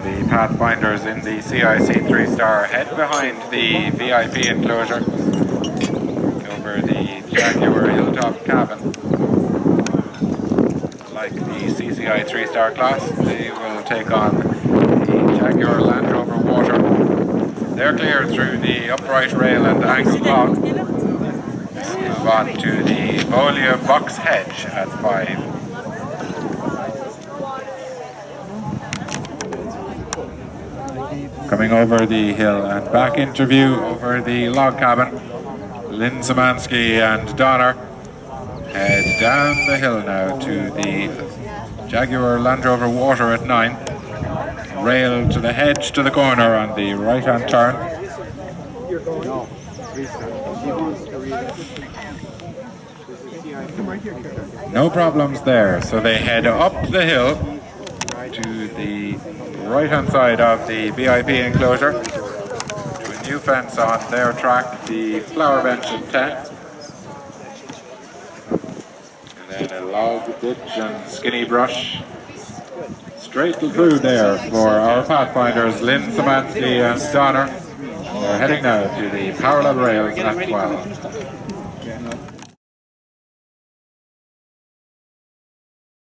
the pathfinders in the CIC3 Star head behind the VIP enclosure over the Jaguar Hilltop cabin. Like the CCI3 Star class, they will take on the Jaguar Land Rover Water. They're clear through the upright rail and angle block. Move on to the Volia box hedge at 5. Coming over the hill and back interview over the log cabin. Lynn, Symansky and Donner head down the hill now to the Jaguar Land Rover Water at 9. Rail to the hedge to the corner on the right hand turn. No problems there, so they head up the hill to the right hand side of the VIP enclosure to a new fence on their track, the flower bench at 10. And then a log ditch and skinny brush straight through there for our pathfinders Lynn, Symansky and Donner. They're heading now to the parallel rails at 12.